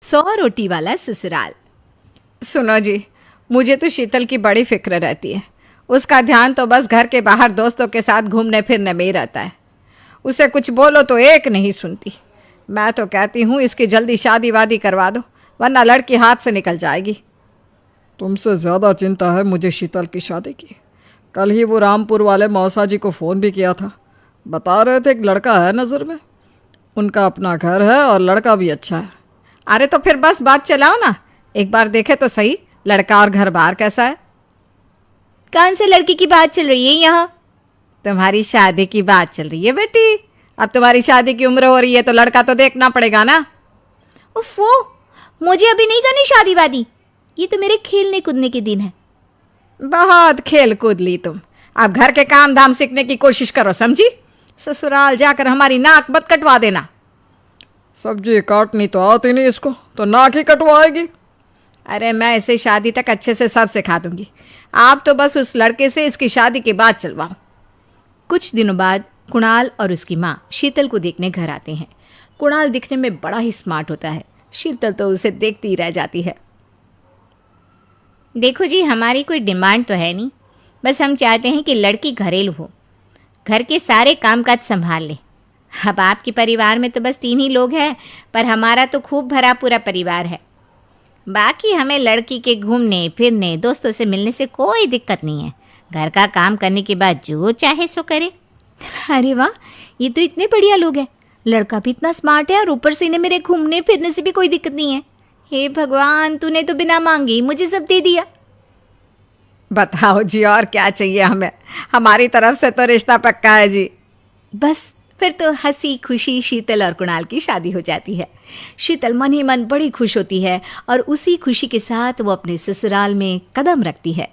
100 रोटी वाला ससुराल। सुनो जी, मुझे तो शीतल की बड़ी फिक्र रहती है। उसका ध्यान तो बस घर के बाहर दोस्तों के साथ घूमने फिरने में ही रहता है। उसे कुछ बोलो तो एक नहीं सुनती। मैं तो कहती हूँ इसकी जल्दी शादी वादी करवा दो, वरना लड़की हाथ से निकल जाएगी। तुमसे ज़्यादा चिंता है मुझे शीतल की शादी की। कल ही वो रामपुर वाले मौसा जी को फ़ोन भी किया था। बता रहे थे एक लड़का है नज़र में। उनका अपना घर है और लड़का भी अच्छा है। अरे तो फिर बस बात चलाओ ना, एक बार देखे तो सही लड़का और घर बार कैसा है। कौन से लड़की की बात चल रही है यहाँ? तुम्हारी शादी की बात चल रही है बेटी। अब तुम्हारी शादी की उम्र हो रही है तो लड़का तो देखना पड़ेगा ना। उफ़ो, मुझे अभी नहीं करनी शादी वादी। ये तो मेरे खेलने कूदने के दिन है। बहुत खेल कूद ली तुम। अब घर के काम धाम सीखने की कोशिश करो, समझी? ससुराल जाकर हमारी नाक मत कटवा देना। सब्जी काटनी तो आती नहीं इसको, तो नाक ही कटवाएगी। अरे मैं इसे शादी तक अच्छे से सब सिखा दूंगी। आप तो बस उस लड़के से इसकी शादी के बाद चलवाओ। कुछ दिनों बाद कुणाल और उसकी माँ शीतल को देखने घर आते हैं। कुणाल दिखने में बड़ा ही स्मार्ट होता है। शीतल तो उसे देखती ही रह जाती है। देखो जी, हमारी कोई डिमांड तो है नहीं, बस हम चाहते हैं कि लड़की घरेलू हो, घर के सारे कामकाज संभाल ले। अब आपके परिवार में तो बस 3 ही लोग हैं, पर हमारा तो खूब भरा पूरा परिवार है। बाकी हमें लड़की के घूमने फिरने दोस्तों से मिलने से कोई दिक्कत नहीं है। घर का काम करने के बाद जो चाहे सो करे। अरे वाह, ये तो इतने बढ़िया लोग हैं। लड़का भी इतना स्मार्ट है और ऊपर से इन्हें मेरे घूमने फिरने से भी कोई दिक्कत नहीं है। हे भगवान, तूने तो बिना मांगे ही मुझे सब दे दिया। बताओ जी, और क्या चाहिए हमें? हमारी तरफ से तो रिश्ता पक्का है जी। बस फिर तो हंसी खुशी शीतल और कुणाल की शादी हो जाती है। शीतल मन ही मन बड़ी खुश होती है और उसी खुशी के साथ वो अपने ससुराल में कदम रखती है।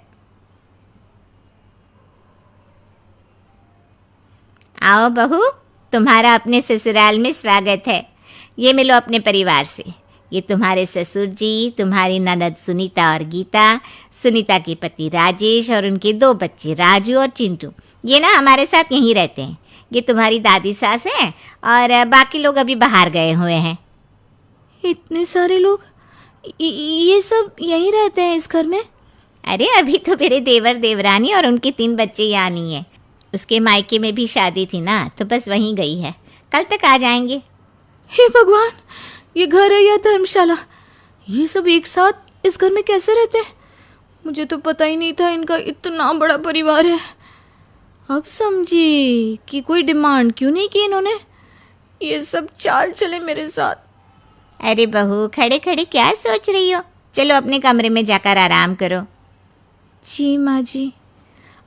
आओ बहू, तुम्हारा अपने ससुराल में स्वागत है। ये मिलो अपने परिवार से। ये तुम्हारे ससुर जी, तुम्हारी ननद सुनीता और गीता, सुनीता के पति राजेश और उनके 2 बच्चे राजू और चिंटू। ये ना हमारे साथ यहीं रहते हैं। ये तुम्हारी दादी सास हैं और बाकी लोग अभी बाहर गए हुए हैं। इतने सारे लोग, ये सब यहीं रहते हैं इस घर में? अरे अभी तो मेरे देवर देवरानी और उनके 3 बच्चे यहाँ नहीं है। उसके मायके में भी शादी थी ना, तो बस वहीं गई है। कल तक आ जाएंगे। हे भगवान, ये घर है या धर्मशाला? ये सब एक साथ इस घर में कैसे रहते हैं? मुझे तो पता ही नहीं था इनका इतना बड़ा परिवार है। अब समझी कि कोई डिमांड क्यों नहीं की इन्होंने। ये सब चाल चले मेरे साथ। अरे बहू, खड़े खड़े क्या सोच रही हो? चलो अपने कमरे में जाकर आराम करो। जी माँ जी।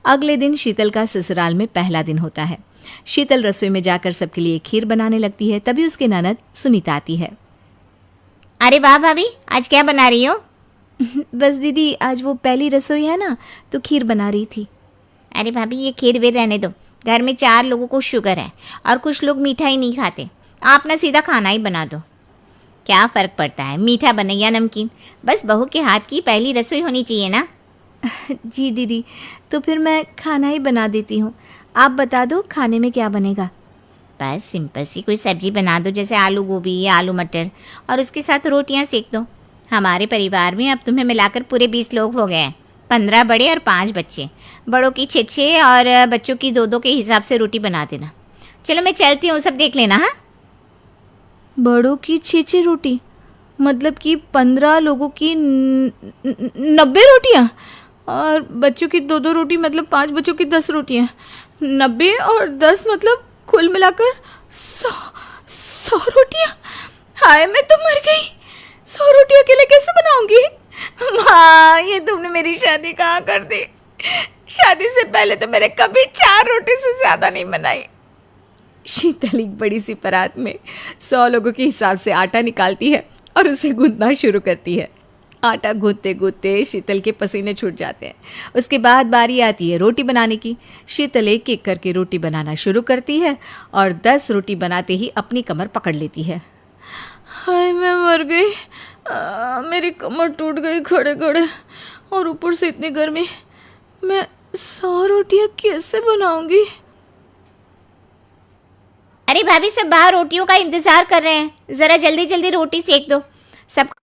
अगले दिन शीतल का ससुराल में पहला दिन होता है। शीतल रसोई में जाकर सबके लिए खीर बनाने लगती है। तभी उसके ननद सुनीता आती है। अरे वाह भाभी, आज क्या बना रही हो? बस दीदी, आज वो पहली रसोई है ना, तो खीर बना रही थी। अरे भाभी, ये खीर वीर रहने दो। घर में 4 लोगों को शुगर है और कुछ लोग मीठा ही नहीं खाते। आप ना सीधा खाना ही बना दो। क्या फ़र्क पड़ता है मीठा बने या नमकीन? बस बहू के हाथ की पहली रसोई होनी चाहिए ना। जी दीदी, तो फिर मैं खाना ही बना देती हूँ। आप बता दो खाने में क्या बनेगा? बस सिंपल सी कोई सब्जी बना दो, जैसे आलू गोभी या आलू मटर, और उसके साथ रोटियां सेक दो। हमारे परिवार में अब तुम्हें मिलाकर पूरे 20 लोग हो गए हैं। 15 बड़े और 5 बच्चे। बड़ों की 6-6 और बच्चों की 2-2 के हिसाब से रोटी बना देना। चलो मैं चलती हूँ, सब देख लेना। हाँ, बड़ों की 6-6 रोटी, मतलब कि 15 लोगों की 90 रोटियाँ, और बच्चों की 2-2 रोटी, मतलब 5 बच्चों की 10 रोटियाँ। 90 और 10 मतलब कुल मिलाकर 100 रोटियाँ। हाय, मैं तो मर गई। 100 रोटी अकेले कैसे बनाऊंगी? माँ, ये तुमने मेरी शादी कहाँ कर दी? शादी से पहले तो मैंने कभी 4 रोटी से ज़्यादा नहीं बनाई। शीतल एक बड़ी सी परात में 100 लोगों के हिसाब से आटा निकालती है और उसे गूंथना शुरू करती है। आटा गूंथते गूंथते शीतल के पसीने छूट जाते हैं। उसके बाद बारी आती है रोटी बनाने की। शीतल एक एक करके रोटी बनाना शुरू करती है और 10 रोटी बनाते ही अपनी कमर पकड़ लेती है। हाय, मैं मर गई। मेरी कमर टूट गई खड़े खड़े, और ऊपर से इतनी गर्मी। मैं 100 रोटियाँ कैसे बनाऊंगी? अरे भाभी, सब बाहर रोटियों का इंतज़ार कर रहे हैं। ज़रा जल्दी जल्दी रोटी सेक दो। सब